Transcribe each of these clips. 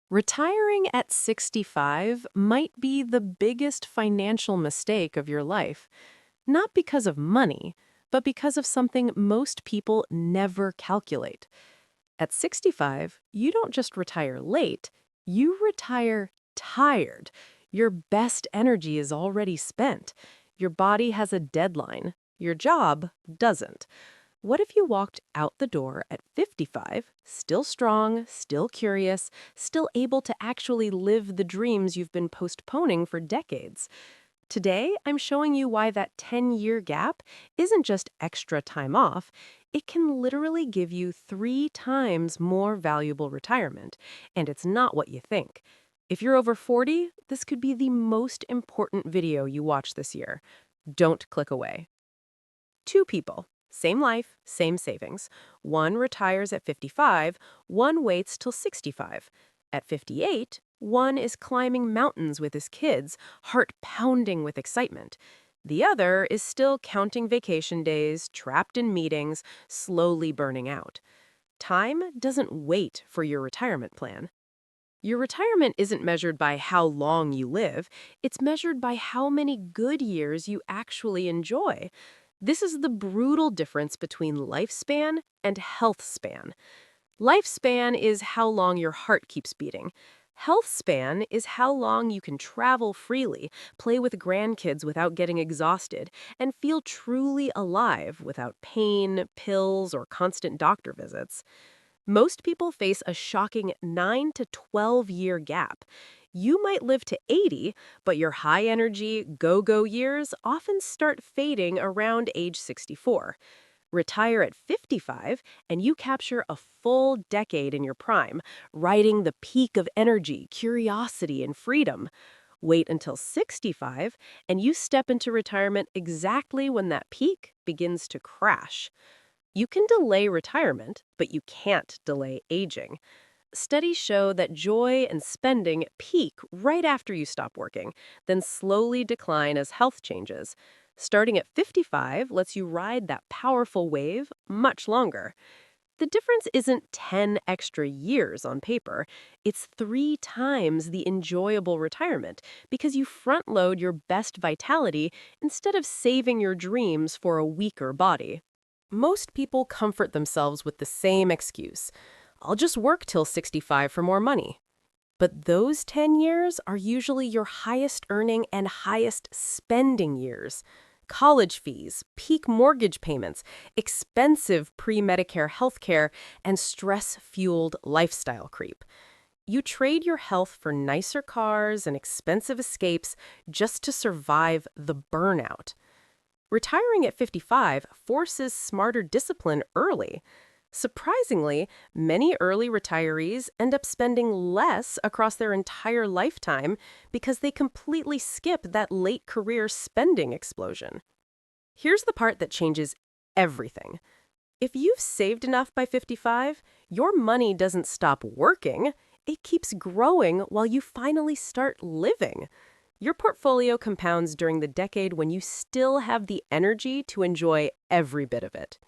Retiring at 65 might be the biggest financial mistake of your life, not because of money, but because of something most people never calculate. At 65, you don't just retire late, you retire tired. Your best energy is already spent. Your body has a deadline. Your job doesn't. What if you walked out the door at 55, still strong, still curious, still able to actually live the dreams you've been postponing for decades? Today, I'm showing you why that 10-year gap isn't just extra time off. It can literally give you 3 times more valuable retirement, and it's not what you think. If you're over 40, this could be the most important video you watch this year. Don't click away. Two people, same life, same savings. One retires at 55, one waits till 65. At 58, one is climbing mountains with his kids, heart pounding with excitement. The other is still counting vacation days, trapped in meetings, slowly burning out. Time doesn't wait for your retirement plan. Your retirement isn't measured by how long you live, it's measured by how many good years you actually enjoy. This is the brutal difference between lifespan and health span. Lifespan is how long your heart keeps beating. Health span is how long you can travel freely, play with grandkids without getting exhausted, and feel truly alive without pain, pills, or constant doctor visits. Most people face a shocking 9 to 12-year gap. You might live to 80, but your high energy, go-go years often start fading around age 64. Retire at 55, and you capture a full decade in your prime, riding the peak of energy, curiosity, and freedom. Wait until 65, and you step into retirement exactly when that peak begins to crash. You can delay retirement, but you can't delay aging. Studies show that joy and spending peak right after you stop working, then slowly decline as health changes. Starting at 55 lets you ride that powerful wave much longer. The difference isn't 10 extra years on paper, it's 3 times the enjoyable retirement because you front load your best vitality instead of saving your dreams for a weaker body. Most people comfort themselves with the same excuse. I'll just work till 65 for more money. But those 10 years are usually your highest earning and highest spending years. College fees, peak mortgage payments, expensive pre-Medicare healthcare, and stress-fueled lifestyle creep. You trade your health for nicer cars and expensive escapes just to survive the burnout. Retiring at 55 forces smarter discipline early. Surprisingly, many early retirees end up spending less across their entire lifetime because they completely skip that late career spending explosion. Here's the part that changes everything. If you've saved enough by 55, your money doesn't stop working, it keeps growing while you finally start living. Your portfolio compounds during the decade when you still have the energy to enjoy every bit of it.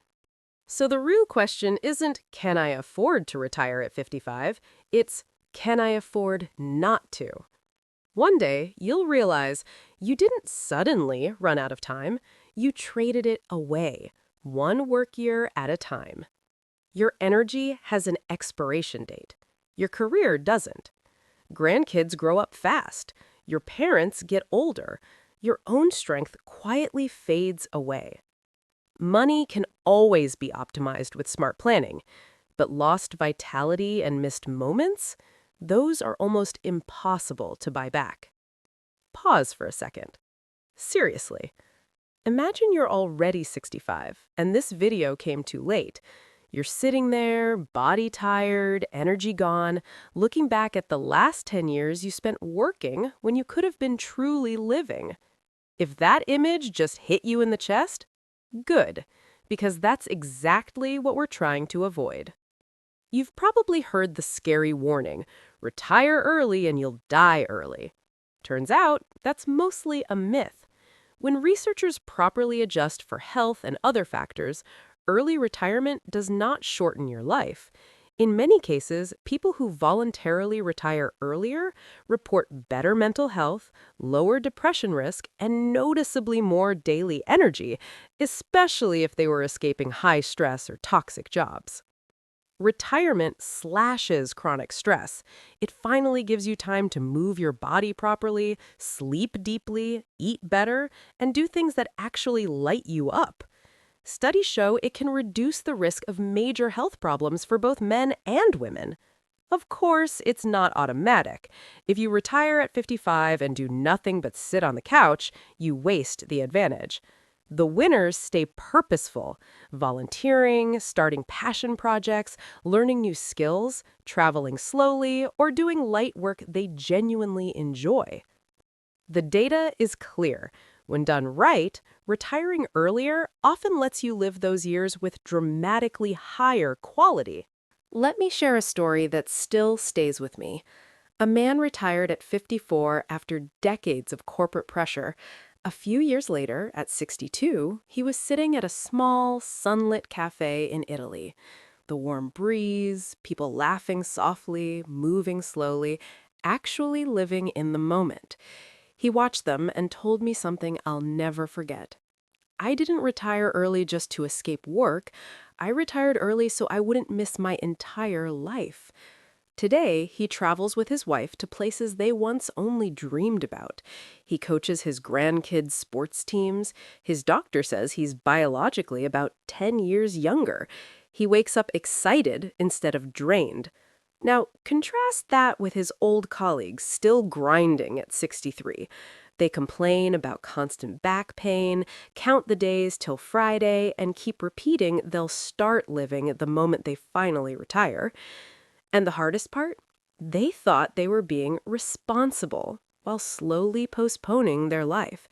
So the real question isn't, can I afford to retire at 55? It's, can I afford not to? One day, you'll realize you didn't suddenly run out of time. You traded it away, one work year at a time. Your energy has an expiration date. Your career doesn't. Grandkids grow up fast. Your parents get older. Your own strength quietly fades away. Money can always be optimized with smart planning, but lost vitality and missed moments, those are almost impossible to buy back. Pause for a second. Seriously, imagine you're already 65 and this video came too late. You're sitting there, body tired, energy gone, looking back at the last 10 years you spent working when you could have been truly living. If that image just hit you in the chest, good, because that's exactly what we're trying to avoid. You've probably heard the scary warning, retire early and you'll die early. Turns out, that's mostly a myth. When researchers properly adjust for health and other factors, early retirement does not shorten your life. In many cases, people who voluntarily retire earlier report better mental health, lower depression risk, and noticeably more daily energy, especially if they were escaping high stress or toxic jobs. Retirement slashes chronic stress. It finally gives you time to move your body properly, sleep deeply, eat better, and do things that actually light you up. Studies show it can reduce the risk of major health problems for both men and women. Of course, it's not automatic. If you retire at 55 and do nothing but sit on the couch, you waste the advantage. The winners stay purposeful, volunteering, starting passion projects, learning new skills, traveling slowly, or doing light work they genuinely enjoy. The data is clear. When done right, retiring earlier often lets you live those years with dramatically higher quality. Let me share a story that still stays with me. A man retired at 54 after decades of corporate pressure. A few years later, at 62, he was sitting at a small, sunlit cafe in Italy. The warm breeze, people laughing softly, moving slowly, actually living in the moment. He watched them and told me something I'll never forget. I didn't retire early just to escape work. I retired early so I wouldn't miss my entire life. Today, he travels with his wife to places they once only dreamed about. He coaches his grandkids' sports teams. His doctor says he's biologically about 10 years younger. He wakes up excited instead of drained. Now, contrast that with his old colleagues still grinding at 63. They complain about constant back pain, count the days till Friday, and keep repeating they'll start living the moment they finally retire. And the hardest part? They thought they were being responsible while slowly postponing their life.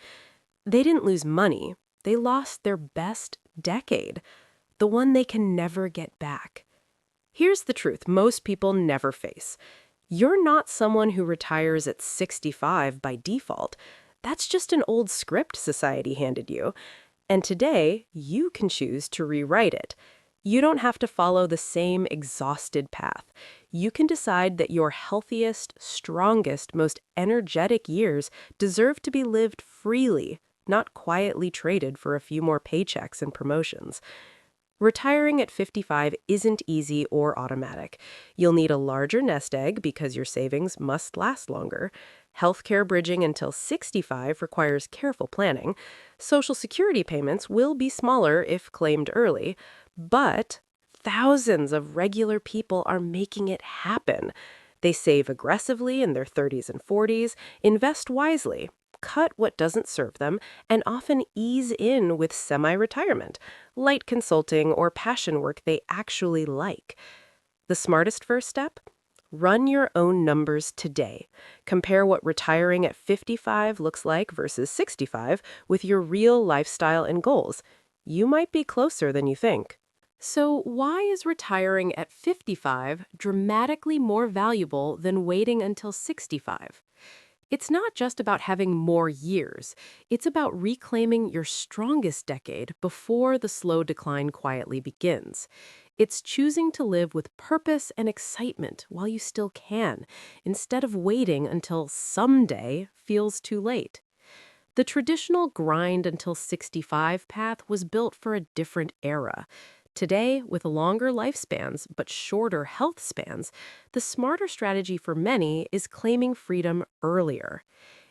They didn't lose money. They lost their best decade, the one they can never get back. Here's the truth most people never face. You're not someone who retires at 65 by default. That's just an old script society handed you. And today, you can choose to rewrite it. You don't have to follow the same exhausted path. You can decide that your healthiest, strongest, most energetic years deserve to be lived freely, not quietly traded for a few more paychecks and promotions. Retiring at 55 isn't easy or automatic. You'll need a larger nest egg because your savings must last longer. Healthcare bridging until 65 requires careful planning. Social Security payments will be smaller if claimed early, but thousands of regular people are making it happen. They save aggressively in their 30s and 40s, invest wisely, cut what doesn't serve them, and often ease in with semi-retirement, light consulting, or passion work they actually like. The smartest first step? Run your own numbers today. Compare what retiring at 55 looks like versus 65 with your real lifestyle and goals. You might be closer than you think. So, why is retiring at 55 dramatically more valuable than waiting until 65? It's not just about having more years. It's about reclaiming your strongest decade before the slow decline quietly begins. It's choosing to live with purpose and excitement while you still can, instead of waiting until someday feels too late. The traditional grind until 65 path was built for a different era. Today, with longer lifespans but shorter health spans, the smarter strategy for many is claiming freedom earlier.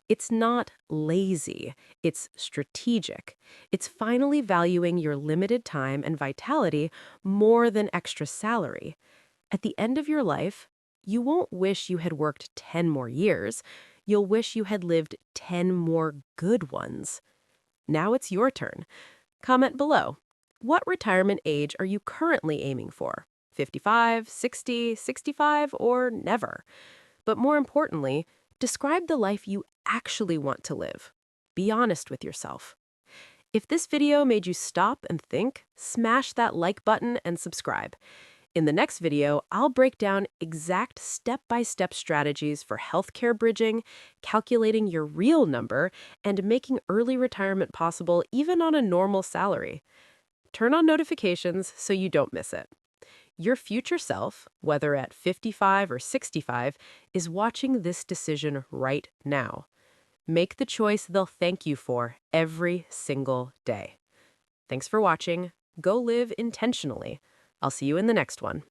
It's not lazy, it's strategic. It's finally valuing your limited time and vitality more than extra salary. At the end of your life, you won't wish you had worked 10 more years. You'll wish you had lived 10 more good ones. Now it's your turn. Comment below. What retirement age are you currently aiming for? 55, 60, 65, or never? But more importantly, describe the life you actually want to live. Be honest with yourself. If this video made you stop and think, smash that like button and subscribe. In the next video, I'll break down exact step-by-step strategies for healthcare bridging, calculating your real number, and making early retirement possible even on a normal salary. Turn on notifications so you don't miss it. Your future self, whether at 55 or 65, is watching this decision right now. Make the choice they'll thank you for every single day. Thanks for watching. Go live intentionally. I'll see you in the next one.